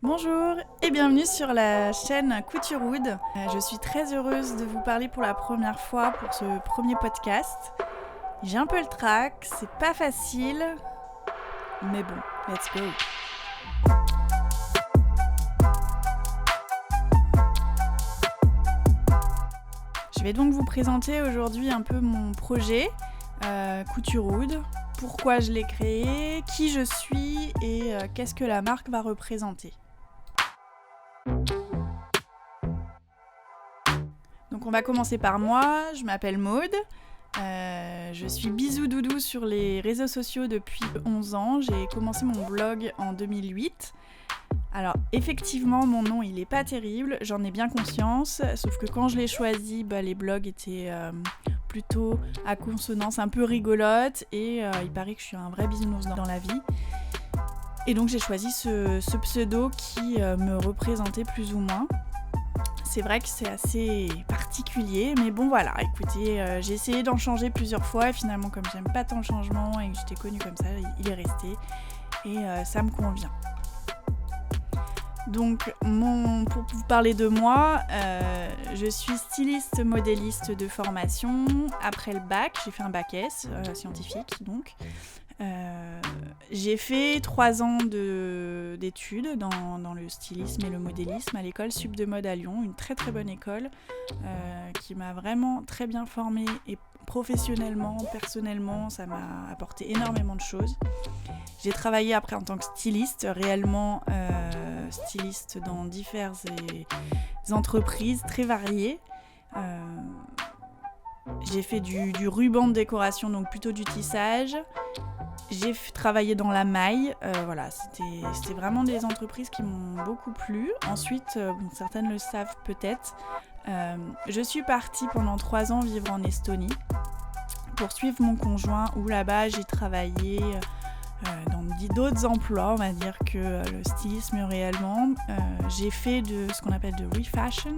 Bonjour et bienvenue sur la chaîne Couturewood. Je suis très heureuse de vous parler pour la première fois pour ce premier podcast. J'ai un peu le trac, c'est pas facile, mais bon, let's go. Je vais donc vous présenter aujourd'hui un peu mon projet Couturewood, pourquoi je l'ai créé, qui je suis et qu'est-ce que la marque va représenter. Donc on va commencer par moi, je m'appelle Maude, je suis bisou doudou sur les réseaux sociaux depuis 11 ans, j'ai commencé mon blog en 2008. Alors effectivement mon nom il est pas terrible, j'en ai bien conscience, sauf que quand je l'ai choisi, les blogs étaient plutôt à consonance un peu rigolote et il paraît que je suis un vrai bisounours dans la vie. Et donc j'ai choisi ce pseudo qui me représentait plus ou moins. C'est vrai que c'est assez particulier, mais bon voilà, écoutez, j'ai essayé d'en changer plusieurs fois et finalement comme j'aime pas tant le changement et que j'étais connue comme ça, il est resté et ça me convient. Donc pour vous parler de moi, je suis styliste modéliste de formation. Après le bac, j'ai fait un bac S, scientifique donc. J'ai fait 3 ans d'études dans le stylisme et le modélisme à l'école Sup de Mode à Lyon, une très très bonne école qui m'a vraiment très bien formée et professionnellement, personnellement, ça m'a apporté énormément de choses. J'ai travaillé après en tant que styliste, réellement styliste dans diverses entreprises très variées. J'ai fait du ruban de décoration, donc plutôt du tissage. J'ai travaillé dans la maille, voilà, c'était vraiment des entreprises qui m'ont beaucoup plu. Ensuite, certaines le savent peut-être, je suis partie pendant 3 ans vivre en Estonie pour suivre mon conjoint, où là-bas j'ai travaillé dans d'autres emplois, on va dire que le stylisme réellement. J'ai fait de ce qu'on appelle de refashion,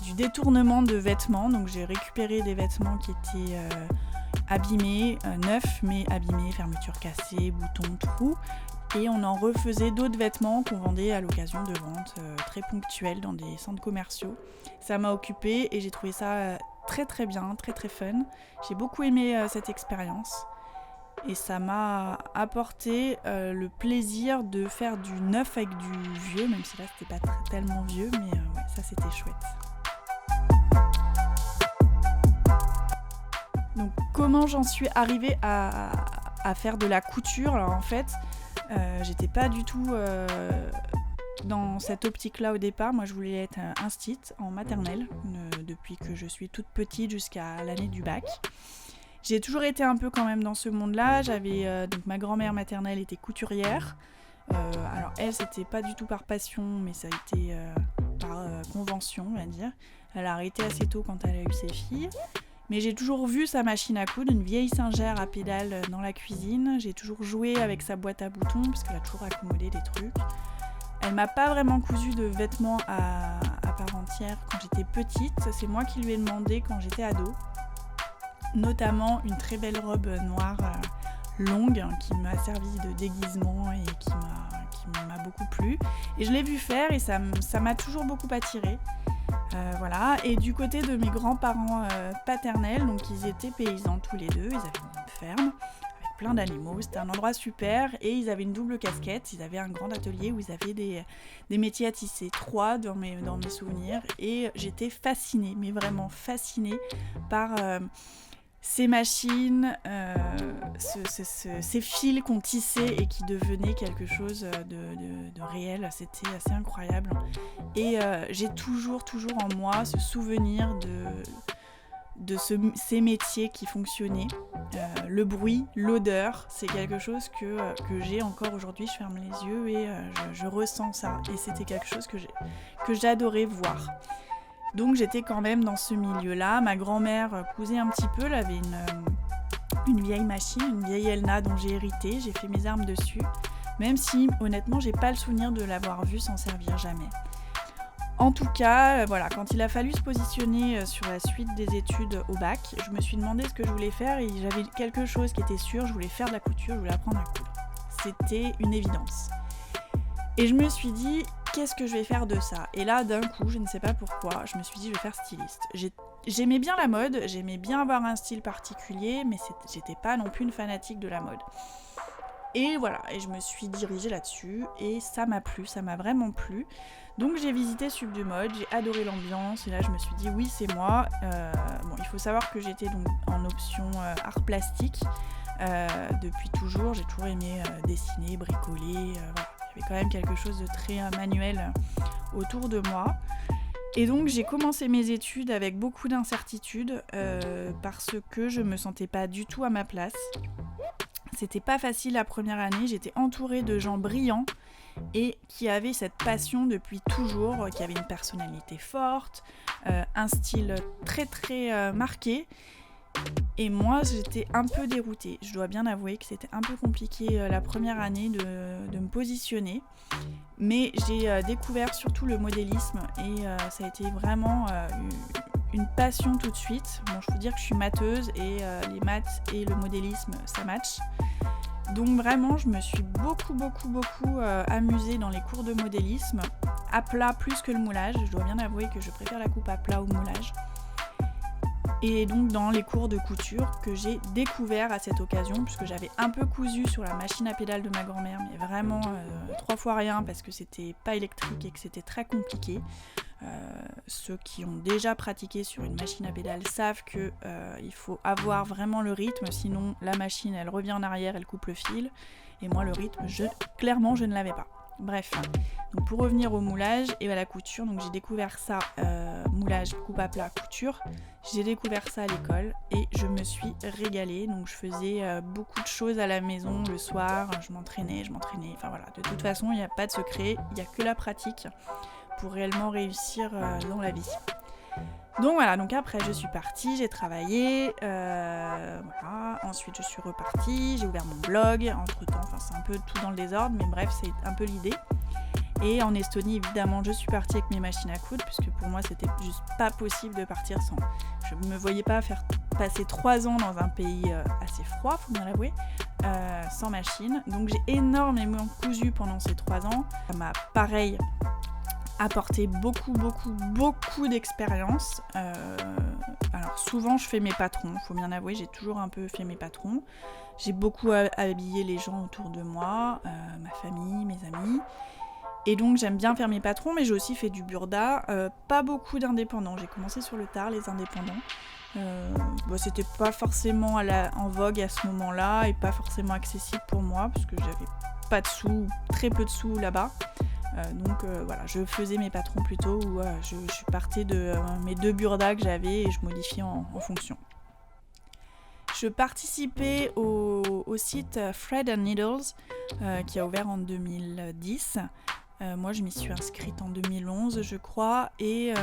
du détournement de vêtements, donc j'ai récupéré des vêtements qui étaient abîmés, neufs mais abîmés, fermetures cassées, boutons, trous, et on en refaisait d'autres vêtements qu'on vendait à l'occasion de ventes très ponctuelles dans des centres commerciaux. Ça m'a occupée et j'ai trouvé ça très très bien, très très fun. J'ai beaucoup aimé cette expérience et ça m'a apporté le plaisir de faire du neuf avec du vieux, même si là c'était pas tellement vieux, mais ouais, ça c'était chouette. Donc comment j'en suis arrivée à faire de la couture? Alors en fait, j'étais pas du tout dans cette optique-là au départ. Moi je voulais être instit en maternelle, depuis que je suis toute petite jusqu'à l'année du bac. J'ai toujours été un peu quand même dans ce monde-là. J'avais donc ma grand-mère maternelle était couturière. Alors elle, c'était pas du tout par passion, mais ça a été par convention, on va dire. Elle a arrêté assez tôt quand elle a eu ses filles. Mais j'ai toujours vu sa machine à coudre, une vieille Singer à pédale dans la cuisine. J'ai toujours joué avec sa boîte à boutons, parce qu'elle a toujours accommodé des trucs. Elle m'a pas vraiment cousu de vêtements à part entière quand j'étais petite. C'est moi qui lui ai demandé quand j'étais ado. Notamment une très belle robe noire longue qui m'a servi de déguisement et qui m'a beaucoup plu. Et je l'ai vu faire et ça m'a toujours beaucoup attirée. Voilà. Et du côté de mes grands-parents paternels, donc ils étaient paysans tous les deux, ils avaient une ferme avec plein d'animaux, c'était un endroit super et ils avaient une double casquette, ils avaient un grand atelier où ils avaient des métiers à tisser, 3 dans mes souvenirs, et j'étais fascinée, mais vraiment fascinée par ces machines, ces fils qu'on tissait et qui devenaient quelque chose de réel, c'était assez incroyable. Et j'ai toujours en moi ce souvenir de ces métiers qui fonctionnaient. Le bruit, l'odeur, c'est quelque chose que j'ai encore aujourd'hui. Je ferme les yeux et je ressens ça. Et c'était quelque chose que j'adorais voir. Donc j'étais quand même dans ce milieu-là. Ma grand-mère cousait un petit peu, elle avait une vieille machine, une vieille Elna dont j'ai hérité, j'ai fait mes armes dessus, même si honnêtement j'ai pas le souvenir de l'avoir vue s'en servir jamais. En tout cas, voilà, quand il a fallu se positionner sur la suite des études au bac, je me suis demandé ce que je voulais faire et j'avais quelque chose qui était sûr, je voulais faire de la couture, je voulais apprendre à coudre. C'était une évidence. Et je me suis dit, qu'est-ce que je vais faire de ça ? Et là, d'un coup, je ne sais pas pourquoi, je me suis dit, je vais faire styliste. J'aimais bien la mode, j'aimais bien avoir un style particulier, mais j'étais pas non plus une fanatique de la mode. Et voilà, et je me suis dirigée là-dessus, et ça m'a plu, ça m'a vraiment plu. Donc j'ai visité Subdumode, j'ai adoré l'ambiance, et là je me suis dit, oui, c'est moi. Bon, il faut savoir que j'étais donc en option art plastique. Depuis toujours, j'ai toujours aimé dessiner, bricoler, voilà. Il y avait quand même quelque chose de très manuel autour de moi. Et donc j'ai commencé mes études avec beaucoup d'incertitudes parce que je me sentais pas du tout à ma place. C'était pas facile la première année, j'étais entourée de gens brillants et qui avaient cette passion depuis toujours, qui avaient une personnalité forte, un style très très marqué. Et moi, j'étais un peu déroutée. Je dois bien avouer que c'était un peu compliqué la première année de me positionner. Mais j'ai découvert surtout le modélisme et ça a été vraiment une passion tout de suite. Bon, je peux dire que je suis matheuse et les maths et le modélisme, ça match. Donc vraiment, je me suis beaucoup amusée dans les cours de modélisme, à plat plus que le moulage. Je dois bien avouer que je préfère la coupe à plat au moulage. Et donc dans les cours de couture que j'ai découvert à cette occasion, puisque j'avais un peu cousu sur la machine à pédales de ma grand-mère, mais vraiment 3 fois rien parce que c'était pas électrique et que c'était très compliqué. Ceux qui ont déjà pratiqué sur une machine à pédales savent que il faut avoir vraiment le rythme, sinon la machine elle revient en arrière, elle coupe le fil. Et moi le rythme, clairement je ne l'avais pas. Bref, donc pour revenir au moulage et à la couture, donc j'ai découvert ça, moulage, coupe à plat, couture. J'ai découvert ça à l'école et je me suis régalée. Donc je faisais beaucoup de choses à la maison le soir, je m'entraînais. Enfin voilà, de toute façon, il n'y a pas de secret, il n'y a que la pratique pour réellement réussir dans la vie. Donc voilà, donc après je suis partie, j'ai travaillé, voilà. Ensuite je suis repartie, j'ai ouvert mon blog, entre temps, enfin c'est un peu tout dans le désordre, mais bref c'est un peu l'idée. Et en Estonie évidemment je suis partie avec mes machines à coudre, puisque pour moi c'était juste pas possible de partir sans. Je ne me voyais pas faire passer 3 ans dans un pays assez froid, faut bien l'avouer, sans machine. Donc j'ai énormément cousu pendant ces 3 ans, ça m'a pareil apporté beaucoup d'expérience. Alors souvent je fais mes patrons, faut bien avouer, j'ai toujours un peu fait mes patrons. J'ai beaucoup habillé les gens autour de moi, ma famille, mes amis. Et donc j'aime bien faire mes patrons, mais j'ai aussi fait du burda, pas beaucoup d'indépendants. J'ai commencé sur le tard, les indépendants. C'était pas forcément en vogue à ce moment-là et pas forcément accessible pour moi, parce que j'avais pas de sous, très peu de sous là-bas. Donc voilà, je faisais mes patrons plutôt, où je partais de mes 2 burdas que j'avais et je modifiais en fonction. Je participais au site Thread and Needles qui a ouvert en 2010. Moi je m'y suis inscrite en 2011 je crois, et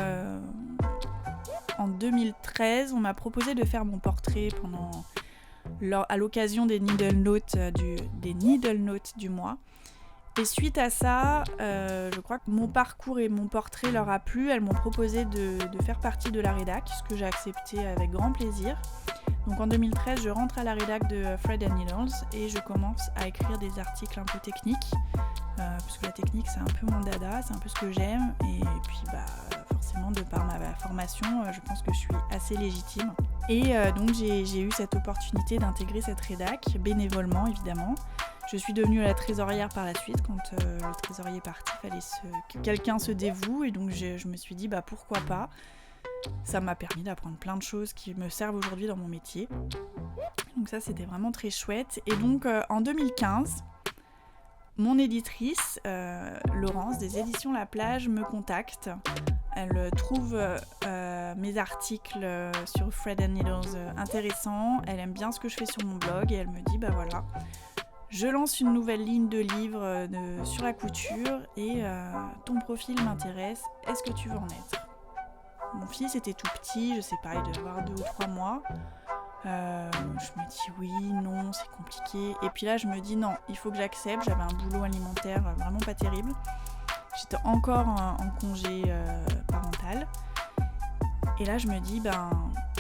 en 2013 on m'a proposé de faire mon portrait à l'occasion des Needle Notes du mois. Et suite à ça, je crois que mon parcours et mon portrait leur a plu. Elles m'ont proposé de faire partie de la rédac, ce que j'ai accepté avec grand plaisir. Donc en 2013, je rentre à la rédac de Thread and Needles et je commence à écrire des articles un peu techniques, parce que la technique c'est un peu mon dada, c'est un peu ce que j'aime, et puis forcément de par ma formation, je pense que je suis assez légitime. Et donc j'ai eu cette opportunité d'intégrer cette rédac, bénévolement évidemment. Je suis devenue la trésorière par la suite, quand le trésorier est parti, il fallait que quelqu'un se dévoue, et donc je me suis dit pourquoi pas. Ça m'a permis d'apprendre plein de choses qui me servent aujourd'hui dans mon métier. Donc ça c'était vraiment très chouette. Et donc en 2015, mon éditrice, Laurence des éditions La Plage, me contacte. Elle trouve mes articles sur Thread and Needles intéressants. Elle aime bien ce que je fais sur mon blog et elle me dit voilà, je lance une nouvelle ligne de livres sur la couture et ton profil m'intéresse, est-ce que tu veux en être ? Mon fils était tout petit, je sais pas, il devait avoir 2 ou 3 mois. Je me dis oui, non, c'est compliqué. Et puis là, je me dis non, il faut que j'accepte. J'avais un boulot alimentaire vraiment pas terrible. J'étais encore en congé parental. Et là, je me dis,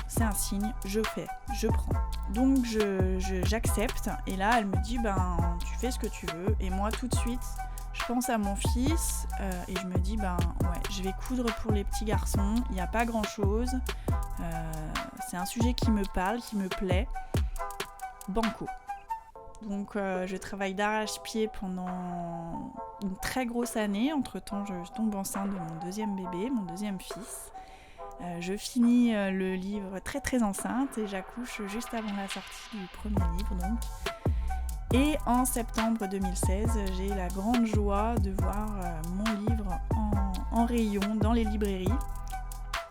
c'est un signe, je prends. Donc, j'accepte. Et là, elle me dit, tu fais ce que tu veux. Et moi, tout de suite, je pense à mon fils et je me dis, je vais coudre pour les petits garçons. Il n'y a pas grand-chose. C'est un sujet qui me parle, qui me plaît. Banco. Donc je travaille d'arrache-pied pendant une très grosse année. Entre-temps, je tombe enceinte de mon deuxième bébé, mon deuxième fils. Je finis le livre très très enceinte et j'accouche juste avant la sortie du premier livre donc. Et en septembre 2016, j'ai la grande joie de voir mon livre en rayon dans les librairies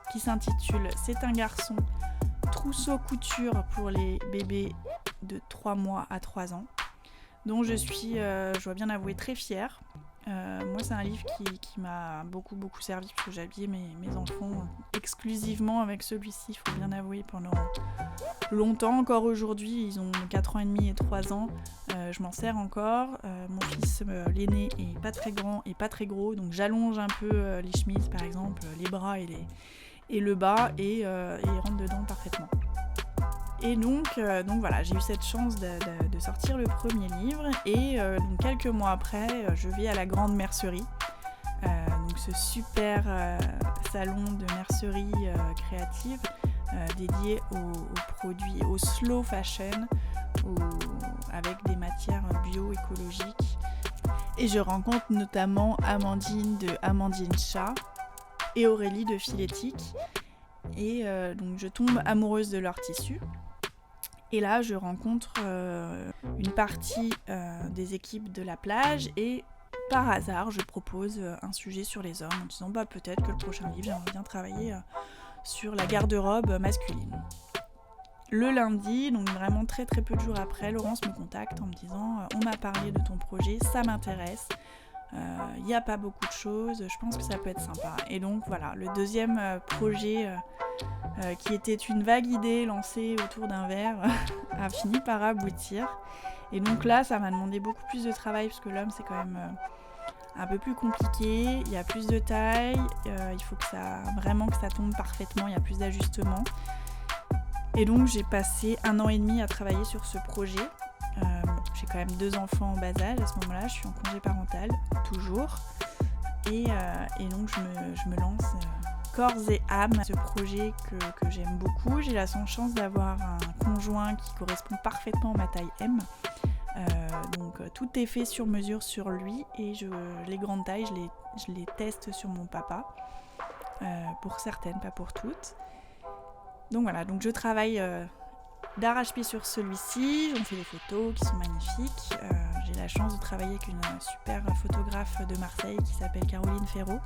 qui s'intitule « C'est un garçon, trousseau couture pour les bébés de 3 mois à 3 ans » dont je suis, je dois bien avouer, très fière. Moi, c'est un livre qui m'a beaucoup servi parce que j'ai habillé mes enfants exclusivement avec celui-ci, il faut bien avouer, pendant longtemps. Encore aujourd'hui, ils ont 4 ans et demi et 3 ans. Je m'en sers encore. Mon fils, l'aîné, est pas très grand et pas très gros, donc j'allonge un peu les chemises, par exemple, les bras et le bas, et il rentre dedans parfaitement. Et donc voilà, j'ai eu cette chance de sortir le premier livre et donc quelques mois après, je vais à la Grande Mercerie, donc ce super salon de mercerie créative dédié aux produits, au slow fashion, avec des matières bio-écologiques. Et je rencontre notamment Amandine de Amandine Chat et Aurélie de Philétique. Et donc je tombe amoureuse de leur tissu. Et là, je rencontre une partie des équipes de la plage et par hasard, je propose un sujet sur les hommes en disant peut-être que le prochain livre, j'aimerais bien travailler sur la garde-robe masculine. Le lundi, donc vraiment très très peu de jours après, Laurence me contacte en me disant on m'a parlé de ton projet, ça m'intéresse. Il n'y a pas beaucoup de choses, je pense que ça peut être sympa. Et donc voilà, le deuxième projet qui était une vague idée lancée autour d'un verre a fini par aboutir. Et donc là, ça m'a demandé beaucoup plus de travail parce que l'homme, c'est quand même un peu plus compliqué. Il y a plus de taille, il faut que ça tombe parfaitement, il y a plus d'ajustements. Et donc j'ai passé 1 an et demi à travailler sur ce projet. J'ai quand même 2 enfants en bas âge à ce moment-là, je suis en congé parental, toujours. Et donc je me lance corps et âme à ce projet que j'aime beaucoup. J'ai la chance d'avoir un conjoint qui correspond parfaitement à ma taille M. Donc tout est fait sur mesure sur lui et les grandes tailles, je les teste sur mon papa. Pour certaines, pas pour toutes. Donc voilà, donc je travaille d'arrache-pied sur celui-ci, j'en fais des photos qui sont magnifiques. J'ai la chance de travailler avec une super photographe de Marseille qui s'appelle Caroline Ferraud.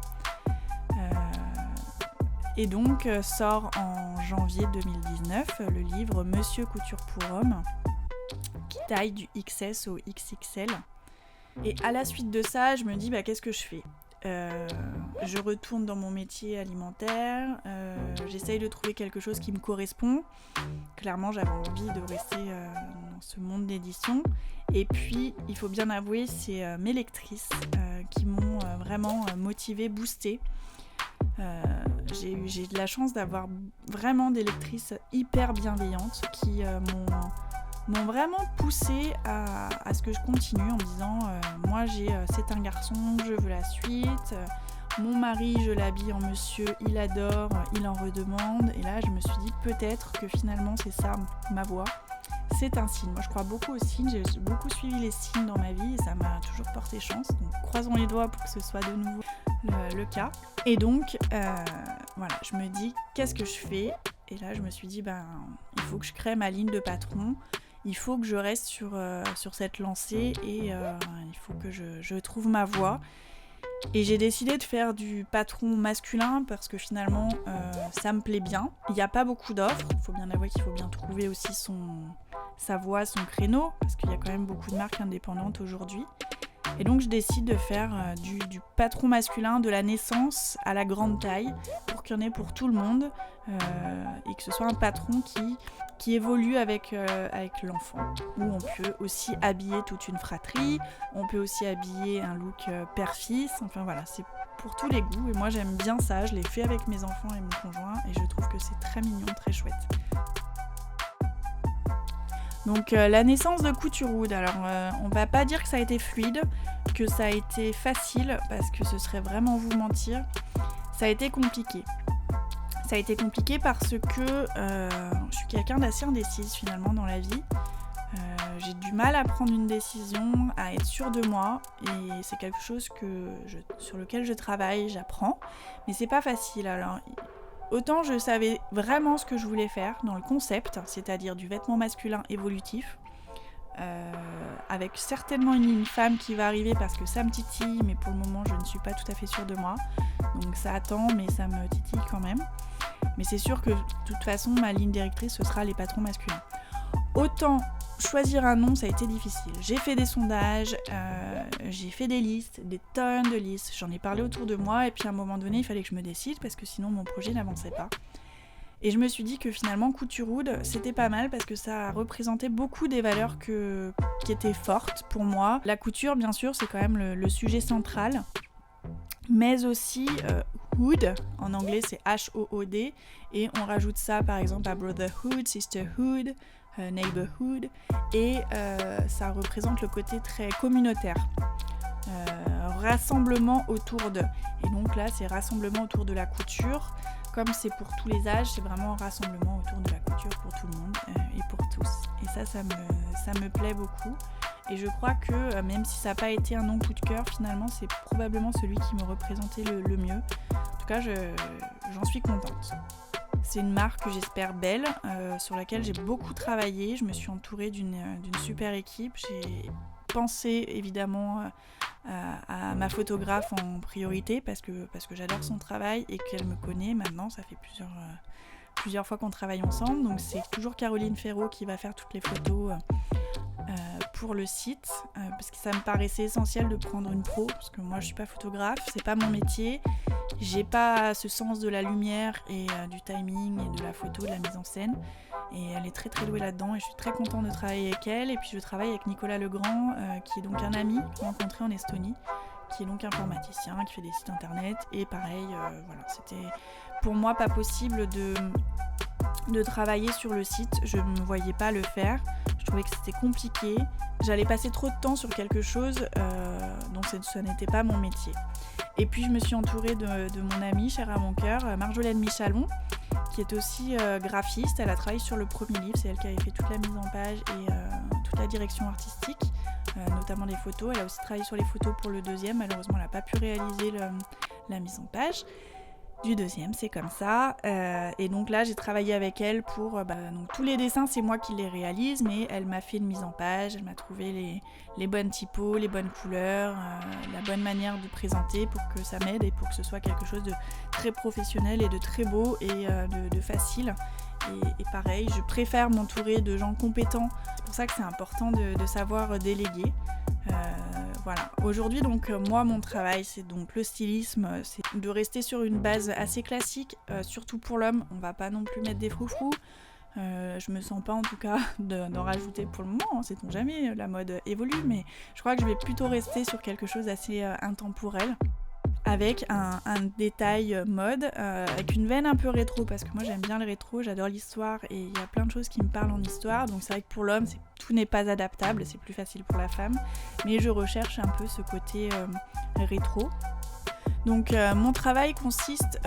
Et donc sort en janvier 2019 le livre Monsieur Couture pour Homme, qui taille du XS au XXL. Et à la suite de ça, je me dis qu'est-ce que je fais ? Je retourne dans mon métier alimentaire, j'essaye de trouver quelque chose qui me correspond. Clairement, j'avais envie de rester dans ce monde d'édition. Et puis, il faut bien avouer, c'est mes lectrices qui m'ont vraiment motivée, boostée. J'ai de la chance d'avoir vraiment des lectrices hyper bienveillantes qui m'ont vraiment poussée à ce que je continue en me disant moi c'est un garçon, je veux la suite, mon mari je l'habille en monsieur, il adore, il en redemande, et là je me suis dit peut-être que finalement c'est ça ma voie, c'est un signe. Moi je crois beaucoup aux signes, j'ai beaucoup suivi les signes dans ma vie et ça m'a toujours porté chance, donc croisons les doigts pour que ce soit de nouveau le cas. Et donc voilà, je me dis qu'est-ce que je fais, et là je me suis dit il faut que je crée ma ligne de patron. Il faut que je reste sur cette lancée et il faut que je trouve ma voie. Et j'ai décidé de faire du patron masculin parce que finalement, ça me plaît bien. Il n'y a pas beaucoup d'offres. Il faut bien avouer qu'il faut bien trouver aussi sa voie, son créneau, parce qu'il y a quand même beaucoup de marques indépendantes aujourd'hui. Et donc je décide de faire du patron masculin de la naissance à la grande taille pour qu'il y en ait pour tout le monde et que ce soit un patron qui évolue avec l'enfant, où on peut aussi habiller toute une fratrie, on peut aussi habiller un look père-fils, enfin voilà, c'est pour tous les goûts et moi j'aime bien ça, je l'ai fait avec mes enfants et mon conjoint et je trouve que c'est très mignon, très chouette. Donc la naissance de Couturewood, alors on va pas dire que ça a été fluide, que ça a été facile, parce que ce serait vraiment vous mentir. Ça a été compliqué. Ça a été compliqué parce que je suis quelqu'un d'assez indécise finalement dans la vie. J'ai du mal à prendre une décision, à être sûre de moi, et c'est quelque chose sur lequel je travaille, j'apprends, mais c'est pas facile. Alors, autant je savais vraiment ce que je voulais faire dans le concept, c'est-à-dire du vêtement masculin évolutif, avec certainement une ligne femme qui va arriver parce que ça me titille, mais pour le moment je ne suis pas tout à fait sûre de moi, donc ça attend, mais ça me titille quand même. Mais c'est sûr que de toute façon ma ligne directrice ce sera les patrons masculins. Autant choisir un nom, ça a été difficile. J'ai fait des sondages, j'ai fait des listes, des tonnes de listes. J'en ai parlé autour de moi et puis à un moment donné, il fallait que je me décide parce que sinon mon projet n'avançait pas. Et je me suis dit que finalement Couturewood, c'était pas mal parce que ça représentait beaucoup des valeurs qui étaient fortes pour moi. La couture, bien sûr, c'est quand même le sujet central. Mais aussi Hood, en anglais c'est H-O-O-D, et on rajoute ça par exemple à Brotherhood, Sisterhood, Neighborhood, et ça représente le côté très communautaire, rassemblement autour de. Et donc là c'est rassemblement autour de la couture, comme c'est pour tous les âges, c'est vraiment un rassemblement autour de la couture pour tout le monde et pour tous. Et ça me plaît beaucoup. Et je crois que même si ça n'a pas été un nom coup de cœur, finalement c'est probablement celui qui me représentait le mieux. En tout cas, j'en suis contente. C'est une marque que j'espère belle, sur laquelle j'ai beaucoup travaillé. Je me suis entourée d'une super équipe. J'ai pensé évidemment à ma photographe en priorité parce que j'adore son travail et qu'elle me connaît maintenant. Ça fait plusieurs fois qu'on travaille ensemble. Donc c'est toujours Caroline Ferraud qui va faire toutes les photos pour le site, parce que ça me paraissait essentiel de prendre une pro, parce que moi je suis pas photographe, c'est pas mon métier, j'ai pas ce sens de la lumière et du timing et de la photo, de la mise en scène, et elle est très très douée là-dedans et je suis très contente de travailler avec elle. Et puis je travaille avec Nicolas Legrand, qui est donc un ami que j'ai rencontré en Estonie, qui est donc informaticien, qui fait des sites internet, et pareil, voilà, c'était pour moi pas possible de travailler sur le site, je ne me voyais pas le faire, je trouvais que c'était compliqué, j'allais passer trop de temps sur quelque chose dont ce n'était pas mon métier. Et puis je me suis entourée de mon amie, chère à mon cœur, Marjolaine Michalon, qui est aussi graphiste. Elle a travaillé sur le premier livre, c'est elle qui avait fait toute la mise en page et toute la direction artistique, notamment les photos. Elle a aussi travaillé sur les photos pour le deuxième, malheureusement elle n'a pas pu réaliser la mise en page du deuxième, c'est comme ça. Et donc là j'ai travaillé avec elle pour donc tous les dessins c'est moi qui les réalise, mais elle m'a fait une mise en page, elle m'a trouvé les bonnes typos, les bonnes couleurs, la bonne manière de présenter pour que ça m'aide et pour que ce soit quelque chose de très professionnel et de très beau et de facile. Et pareil, je préfère m'entourer de gens compétents, c'est pour ça que c'est important de savoir déléguer. Voilà. Aujourd'hui, donc, moi, mon travail, c'est donc le stylisme, c'est de rester sur une base assez classique, surtout pour l'homme. On va pas non plus mettre des froufrous. Je me sens pas en tout cas d'en rajouter pour le moment, hein, sait-on jamais, la mode évolue, mais je crois que je vais plutôt rester sur quelque chose d'assez intemporel, avec un détail mode, avec une veine un peu rétro, parce que moi j'aime bien le rétro, j'adore l'histoire et il y a plein de choses qui me parlent en histoire, donc c'est vrai que pour l'homme tout n'est pas adaptable, c'est plus facile pour la femme, mais je recherche un peu ce côté rétro. Donc mon travail consiste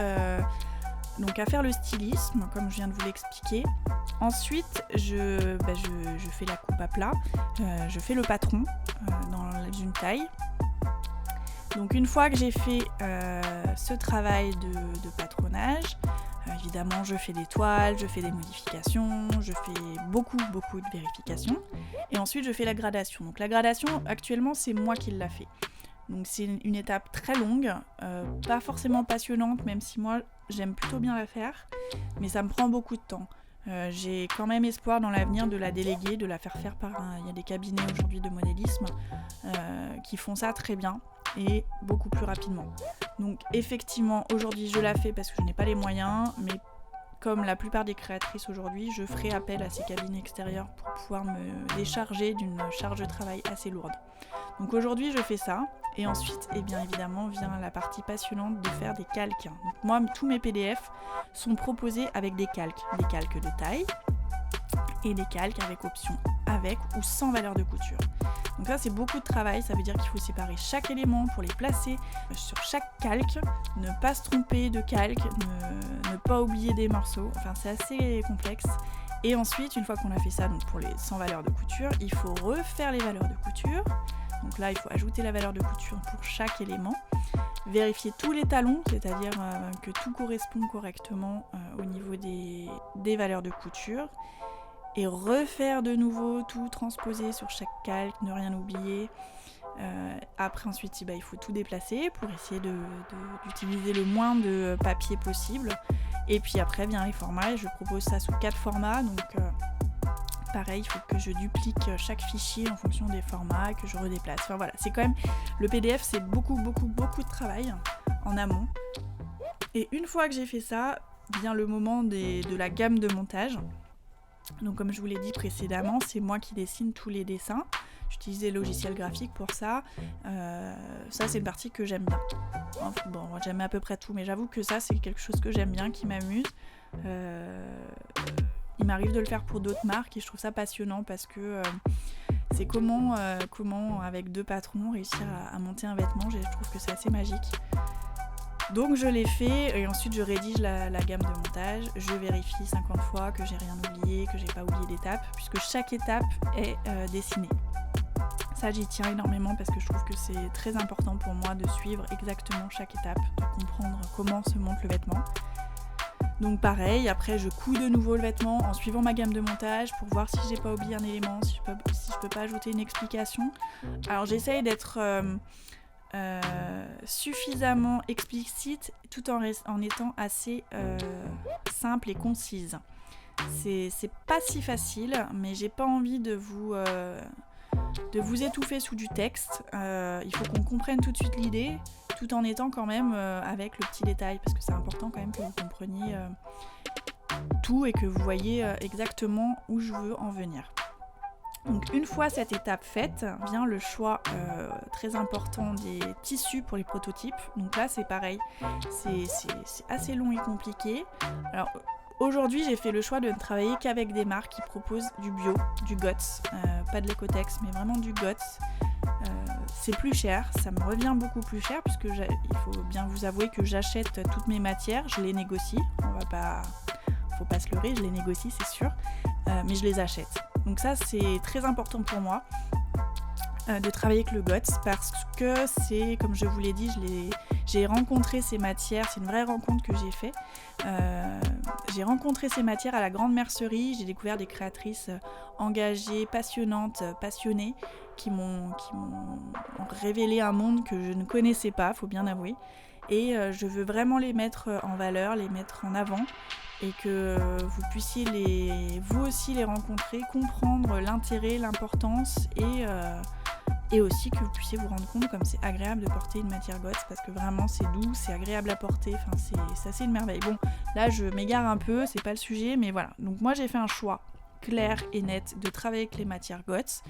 donc à faire le stylisme, comme je viens de vous l'expliquer. Ensuite, je fais la coupe à plat, je fais le patron dans une taille. Donc une fois que j'ai fait ce travail de patronage, évidemment je fais des toiles, je fais des modifications, je fais beaucoup de vérifications. Et ensuite je fais la gradation. Donc la gradation actuellement c'est moi qui l'a fait. Donc c'est une étape très longue, pas forcément passionnante, même si moi j'aime plutôt bien la faire, mais ça me prend beaucoup de temps. J'ai quand même espoir dans l'avenir de la déléguer, de la faire faire par il y a des cabinets aujourd'hui de modélisme qui font ça très bien et beaucoup plus rapidement. Donc effectivement aujourd'hui je la fais parce que je n'ai pas les moyens, mais comme la plupart des créatrices aujourd'hui, je ferai appel à ces cabinets extérieurs pour pouvoir me décharger d'une charge de travail assez lourde. Donc aujourd'hui je fais ça, et ensuite bien évidemment vient la partie passionnante de faire des calques. Donc moi tous mes PDF sont proposés avec des calques de taille et des calques avec option avec ou sans valeur de couture. Donc ça c'est beaucoup de travail, ça veut dire qu'il faut séparer chaque élément pour les placer sur chaque calque, ne pas se tromper de calque, ne pas oublier des morceaux, enfin c'est assez complexe. Et ensuite, une fois qu'on a fait ça, donc pour les sans valeur de couture, il faut refaire les valeurs de couture. Donc là, il faut ajouter la valeur de couture pour chaque élément. Vérifier tous les talons, c'est-à-dire que tout correspond correctement au niveau des valeurs de couture. Et refaire de nouveau tout transposer sur chaque calque, ne rien oublier. Après ensuite il faut tout déplacer pour essayer d'utiliser le moins de papier possible. Et puis après vient les formats et je propose ça sous 4 formats. Donc pareil, il faut que je duplique chaque fichier en fonction des formats, que je redéplace. Enfin voilà, c'est quand même, le PDF c'est beaucoup de travail en amont. Et une fois que j'ai fait ça, vient le moment de la gamme de montage. Donc comme je vous l'ai dit précédemment, c'est moi qui dessine tous les dessins. J'utilise des logiciels graphiques pour ça. Ça c'est une partie que j'aime bien. Enfin, bon, j'aime à peu près tout, mais j'avoue que ça c'est quelque chose que j'aime bien, qui m'amuse. Il m'arrive de le faire pour d'autres marques et je trouve ça passionnant parce que c'est comment avec 2 patrons réussir à monter un vêtement. Je trouve que c'est assez magique. Donc je l'ai fait et ensuite je rédige la gamme de montage, je vérifie 50 fois que j'ai rien oublié, que j'ai pas oublié d'étape, puisque chaque étape est dessinée. Ça j'y tiens énormément parce que je trouve que c'est très important pour moi de suivre exactement chaque étape, de comprendre comment se monte le vêtement. Donc pareil, après je couds de nouveau le vêtement en suivant ma gamme de montage pour voir si j'ai pas oublié un élément, si je peux pas ajouter une explication. Alors j'essaye d'être suffisamment explicite tout en étant assez simple et concise. C'est pas si facile, mais j'ai pas envie de vous étouffer sous du texte. Il faut qu'on comprenne tout de suite l'idée, tout en étant quand même avec le petit détail, parce que c'est important quand même que vous compreniez tout et que vous voyez exactement où je veux en venir. Donc une fois cette étape faite, vient le choix très important des tissus pour les prototypes. Donc là c'est pareil, c'est assez long et compliqué. Alors aujourd'hui j'ai fait le choix de ne travailler qu'avec des marques qui proposent du bio, du GOTS, pas de l'Ecotex mais vraiment du GOTS. C'est plus cher, ça me revient beaucoup plus cher puisque il faut bien vous avouer que j'achète toutes mes matières, je les négocie, faut pas se leurrer, je les négocie c'est sûr, mais je les achète. Donc ça c'est très important pour moi de travailler avec le GOTS parce que c'est, comme je vous l'ai dit, j'ai rencontré ces matières, c'est une vraie rencontre que j'ai fait. J'ai rencontré ces matières à la Grande Mercerie, j'ai découvert des créatrices engagées, passionnantes, passionnées qui m'ont révélé un monde que je ne connaissais pas, faut bien avouer. Et je veux vraiment les mettre en valeur, les mettre en avant et que vous puissiez vous aussi les rencontrer, comprendre l'intérêt, l'importance et aussi que vous puissiez vous rendre compte comme c'est agréable de porter une matière GOTS parce que vraiment c'est doux, c'est agréable à porter, enfin c'est assez une merveille. Bon, là je m'égare un peu, c'est pas le sujet, mais voilà. Donc moi j'ai fait un choix clair et net de travailler avec les matières GOTS.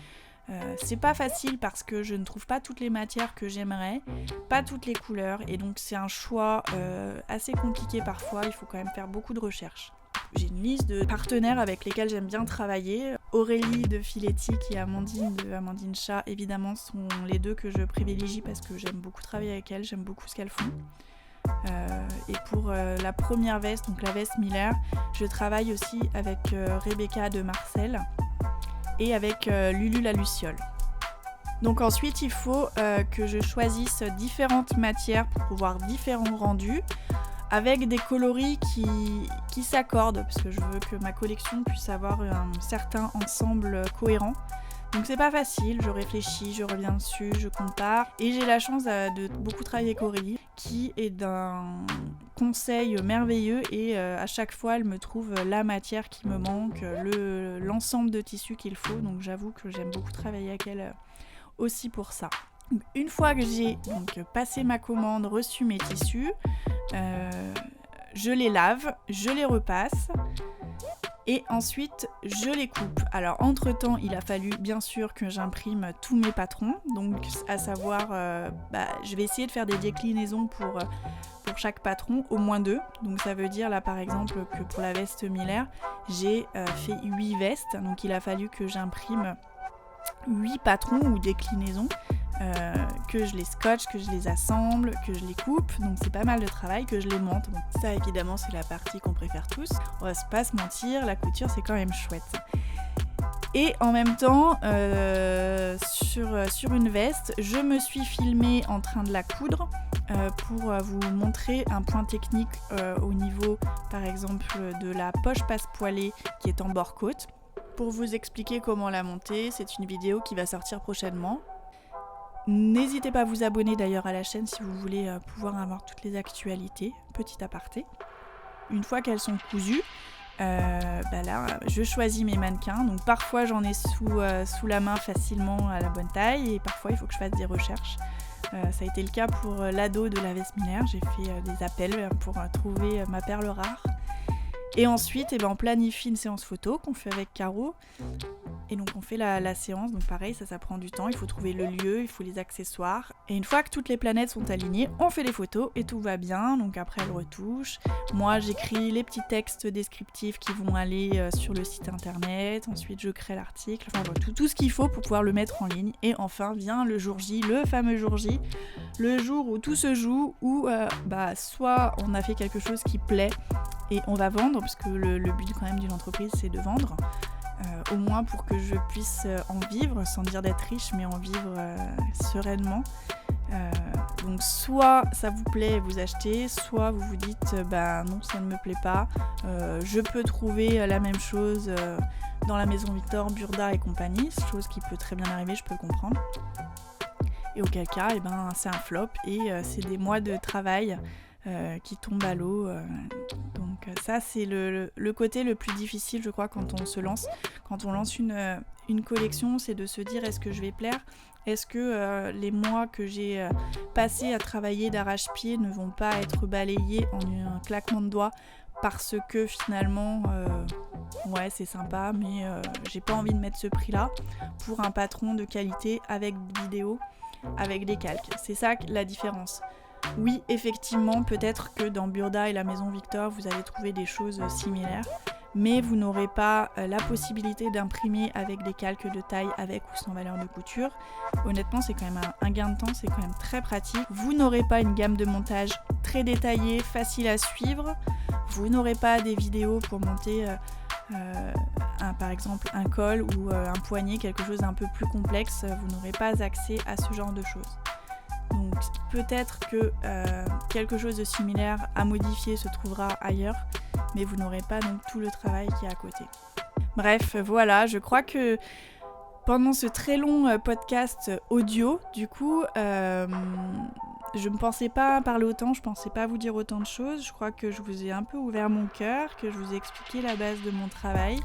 C'est pas facile parce que je ne trouve pas toutes les matières que j'aimerais, pas toutes les couleurs, et donc c'est un choix assez compliqué parfois, il faut quand même faire beaucoup de recherches. J'ai une liste de partenaires avec lesquels j'aime bien travailler. Aurélie de Filetic et Amandine de Amandine Chat, évidemment, sont les deux que je privilégie parce que j'aime beaucoup travailler avec elles, j'aime beaucoup ce qu'elles font. Et pour la première veste, donc la veste Miller, je travaille aussi avec Rebecca de Marcel et avec Lulu la Luciole. Donc ensuite, il faut que je choisisse différentes matières pour voir différents rendus avec des coloris qui s'accordent parce que je veux que ma collection puisse avoir un certain ensemble cohérent. Donc c'est pas facile, je réfléchis, je reviens dessus, je compare et j'ai la chance de beaucoup travailler avec Aurélie qui est d'un conseil merveilleux et à chaque fois elle me trouve la matière qui me manque, l'ensemble de tissus qu'il faut, donc j'avoue que j'aime beaucoup travailler avec elle aussi pour ça. Donc, une fois que j'ai passé ma commande, reçu mes tissus, je les lave, je les repasse et ensuite je les coupe. Alors entre temps il a fallu bien sûr que j'imprime tous mes patrons, donc à savoir je vais essayer de faire des déclinaisons pour pour chaque patron, au moins 2. Donc ça veut dire là par exemple que pour la veste Miller, j'ai fait 8 vestes. Donc il a fallu que j'imprime 8 patrons ou déclinaisons, que je les scotche, que je les assemble, que je les coupe. Donc c'est pas mal de travail, que je les monte. Bon, ça évidemment c'est la partie qu'on préfère tous. On va pas se mentir, la couture c'est quand même chouette. Et en même temps, sur une veste, je me suis filmée en train de la coudre pour vous montrer un point technique au niveau, par exemple, de la poche passe-poilée qui est en bord-côte. Pour vous expliquer comment la monter, c'est une vidéo qui va sortir prochainement. N'hésitez pas à vous abonner d'ailleurs à la chaîne si vous voulez pouvoir avoir toutes les actualités, petit aparté. Une fois qu'elles sont cousues, là, je choisis mes mannequins. Donc parfois j'en ai sous la main facilement à la bonne taille et parfois il faut que je fasse des recherches. Ça a été le cas pour l'ado de la veste Miller. J'ai fait des appels pour trouver ma perle rare. Et ensuite, on planifie une séance photo qu'on fait avec Caro. Et donc on fait la séance, donc pareil, ça prend du temps, il faut trouver le lieu, il faut les accessoires. Et une fois que toutes les planètes sont alignées, on fait les photos et tout va bien. Donc après elle retouche. Moi j'écris les petits textes descriptifs qui vont aller sur le site internet. Ensuite je crée l'article, enfin voilà, tout ce qu'il faut pour pouvoir le mettre en ligne. Et enfin vient le jour J, le fameux jour J, le jour où tout se joue, où soit on a fait quelque chose qui plaît et on va vendre, parce que le but quand même d'une entreprise c'est de vendre. Au moins pour que je puisse en vivre, sans dire d'être riche, mais en vivre sereinement. Donc soit ça vous plaît et vous achetez, soit vous vous dites non, ça ne me plaît pas, je peux trouver la même chose dans la maison Victor, Burda et compagnie, chose qui peut très bien arriver, je peux le comprendre. Et auquel cas, c'est un flop et c'est des mois de travail qui tombent à l'eau. Donc ça c'est le côté le plus difficile je crois quand on se lance. Quand on lance une collection, c'est de se dire est-ce que je vais plaire ? Est-ce que les mois que j'ai passés à travailler d'arrache-pied ne vont pas être balayés en un claquement de doigts parce que finalement ouais c'est sympa mais j'ai pas envie de mettre ce prix là pour un patron de qualité avec vidéo, avec des calques. C'est ça la différence. Oui, effectivement, peut-être que dans Burda et la maison Victor, vous allez trouver des choses similaires, mais vous n'aurez pas la possibilité d'imprimer avec des calques de taille avec ou sans valeur de couture. Honnêtement, c'est quand même un gain de temps, c'est quand même très pratique. Vous n'aurez pas une gamme de montage très détaillée, facile à suivre. Vous n'aurez pas des vidéos pour monter par exemple un col ou un poignet, quelque chose d'un peu plus complexe. Vous n'aurez pas accès à ce genre de choses. Donc peut-être que quelque chose de similaire à modifier se trouvera ailleurs, mais vous n'aurez pas donc tout le travail qui est à côté. Bref, voilà, je crois que pendant ce très long podcast audio, du coup, je ne pensais pas parler autant, je ne pensais pas vous dire autant de choses. Je crois que je vous ai un peu ouvert mon cœur, que je vous ai expliqué la base de mon travail,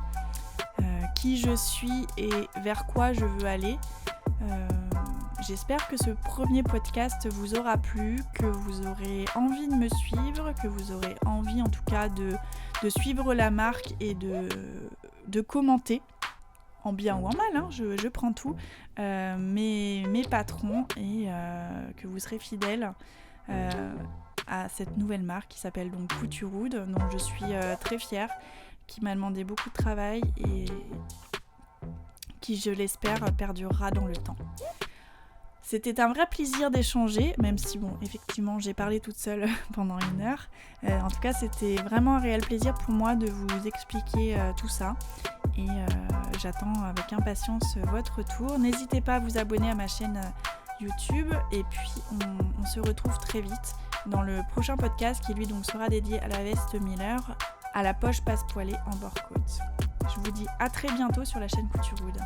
qui je suis et vers quoi je veux aller. J'espère que ce premier podcast vous aura plu, que vous aurez envie de me suivre, que vous aurez envie en tout cas de suivre la marque et de commenter, en bien ou en mal, hein, je prends tout, mes patrons et que vous serez fidèles à cette nouvelle marque qui s'appelle donc Couturewood, dont je suis très fière, qui m'a demandé beaucoup de travail et qui, je l'espère, perdurera dans le temps. C'était un vrai plaisir d'échanger, même si effectivement j'ai parlé toute seule pendant 1 heure. En tout cas, c'était vraiment un réel plaisir pour moi de vous expliquer tout ça. Et j'attends avec impatience votre retour. N'hésitez pas à vous abonner à ma chaîne YouTube. Et puis, on se retrouve très vite dans le prochain podcast qui lui donc sera dédié à la veste Miller, à la poche passe-poilée en bord-côte. Je vous dis à très bientôt sur la chaîne Couturewood.